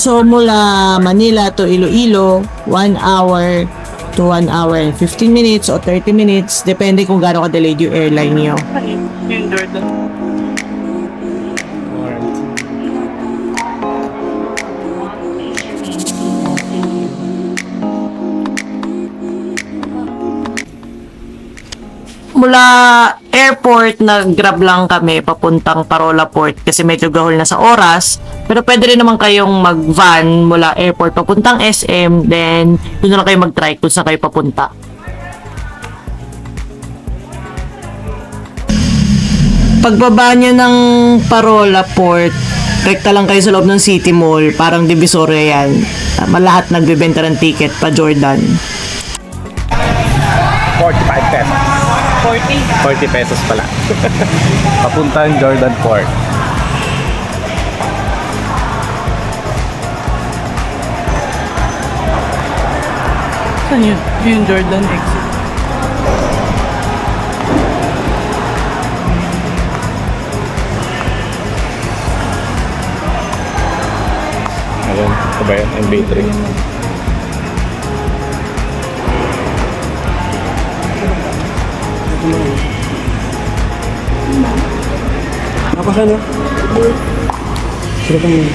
So, mula Manila to Iloilo, 1 hour to 1 hour and 15 minutes o 30 minutes. Depende kung gaano ka-delayed yung airline nyo. Yung Jordan. Mula airport, nag-grab lang kami papuntang Parola Port kasi medyo gahol na sa oras. Pero pwede rin naman kayong mag-van mula airport papuntang SM, then doon na lang kayo mag-try kung saan kayo papunta. Pagbaba nyo ng Parola Port, rekta lang kayo sa loob ng City Mall, parang Divisoria yan. Malahat nagbebenta ng ticket pa Jordan. 45 pesos. 40 pesos pala. Papuntang Jordan Port. Saan yun? Yung Jordan exit. Ayun, ito ba yan? MB3. Apa sana? Silakan.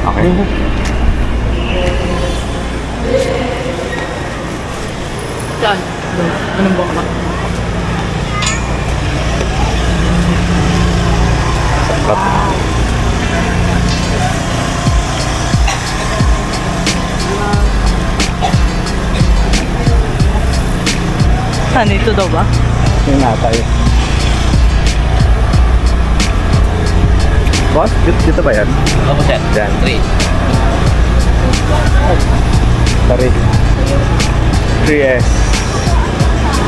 Okay. Saan? Anong baka? Sarap. Saan? Ito daw ba? Yung natay. Boss, dito ba yan? Opo, sir. Yan. 3. Sorry. 3S.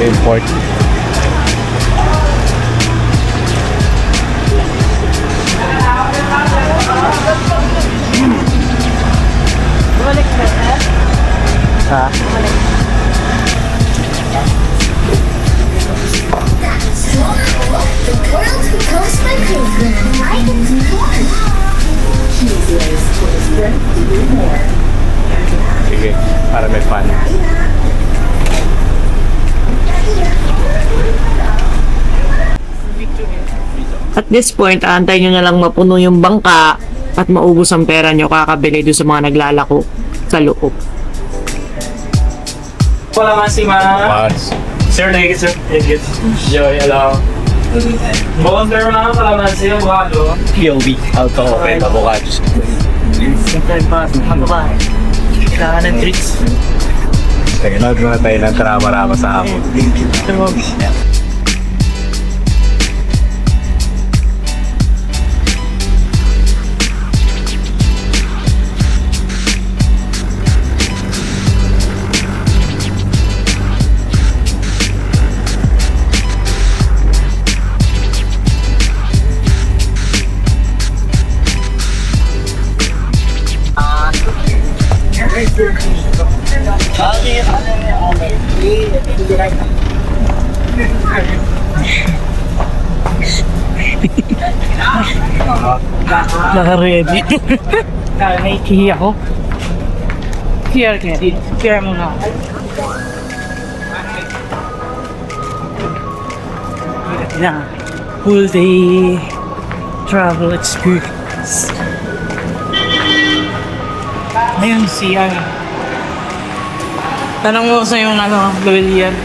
Import. Bumalik ba, sir? Ha? The world becomes my playground. I can do more. Choose layers for the strength to do more. Sige, para may fun. At this point, aantayin nyo na lang mapuno yung bangka at maubos ang pera nyo kakabili doon sa mga naglalako sa loob. Kalamansi, ma'am. Mas. Sir, thank you, sir. Thank you. Joy, hello. Bukod sir, ma'am, kalamansi, avocado. POV. Auto open. Avocados. Siyempre pa, magbabae. Kailangan ng treats. Sige, nood muna tayo ng trama-rama sa hapon. Naka-ready. Nakikihi ako. QR ka. QR muna. Na. Full day travel experience. Ayun si tanong mo sa yung Lilian.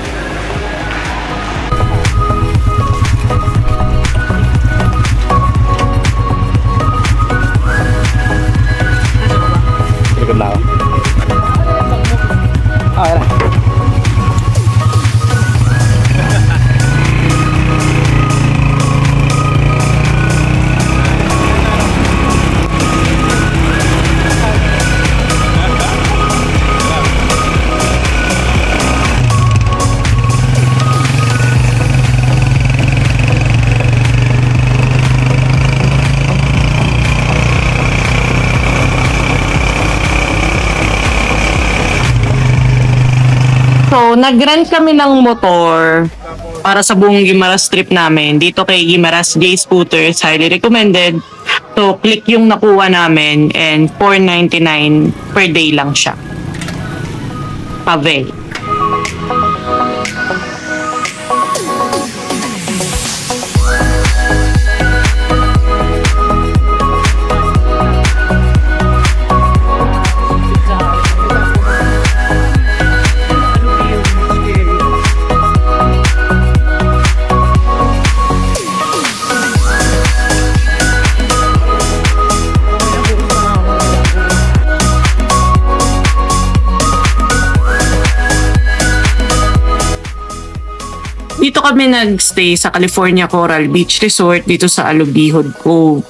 Likod na ako. Okay na. nag-rent kami ng motor para sa buong Guimaras trip namin. Dito kay Guimaras J Scooters, highly recommended. So, click yung nakuha namin and $4.99 per day lang siya. Pavel. Dito kami nagstay sa California Coral Beach Resort dito sa Alubihod Cove.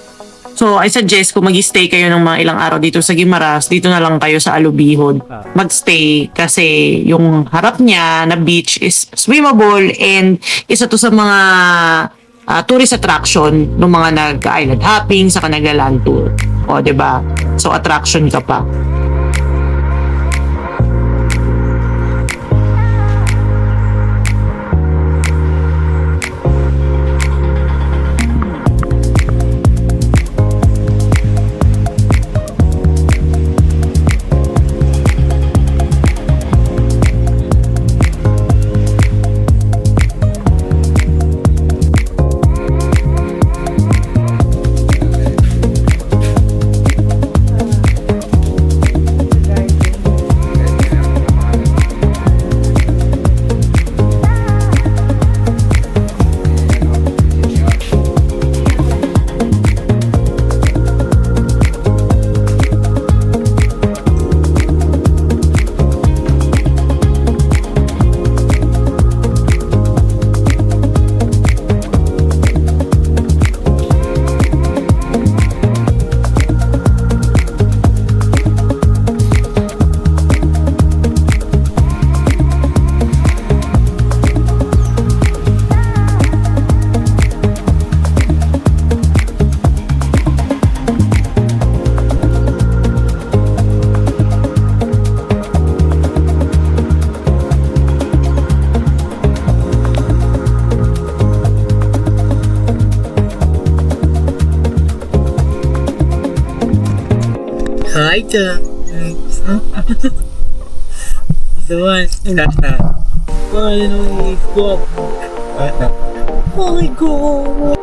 So, I suggest kung mag-stay kayo ng mga ilang araw dito sa Guimaras, dito na lang kayo sa Alubihod magstay kasi yung harap niya na beach is swimmable and isa to sa mga tourist attraction ng mga nag-island hopping sa nagla-land tour. O, 'di ba? So, attraction ka pa. Hi, Jack. The one. Finally, go. Oh my God.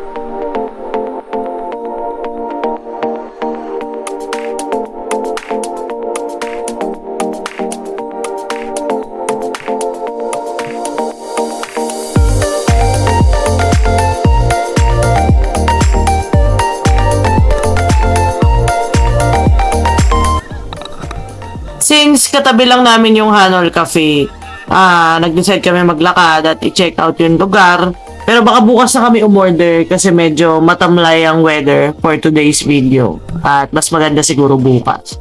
Since katabi lang namin yung Hanol Cafe, nag-decide kami maglakad at i-check out yung lugar. Pero baka bukas na kami umorder kasi medyo matamlay ang weather for today's video. At mas maganda siguro bukas.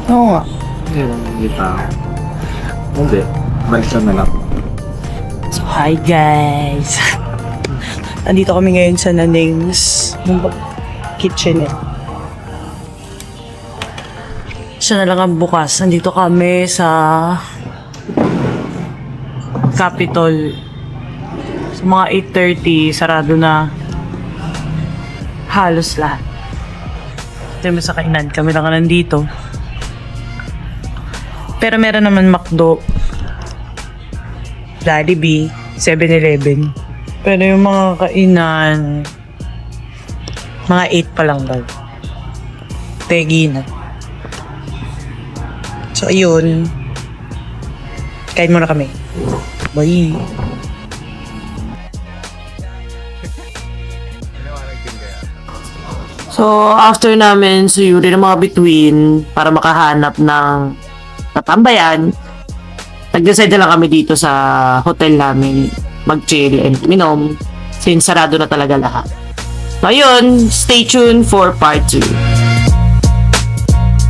Oo nga. Hindi pa. Hindi. Balik na lang. So, hi guys. Andito kami ngayon sa Naning's kitchen. Siya na lang ang bukas. Nandito kami sa Capitol. Sa mga 8:30, sarado na halos lahat. Ito sa kainan. Kami lang nandito. Pero meron naman McDo, Jollibee, 7-Eleven. Pero yung mga kainan, mga 8 pa lang daw. Tegi na. So, ayun. Kain muna kami. Bye. So, after namin suyuri ng mga bituin para makahanap ng tatambayan, nag-decide na lang kami dito sa hotel namin mag-chill and minom since sarado na talaga lahat. So, ayun, stay tuned for part 2.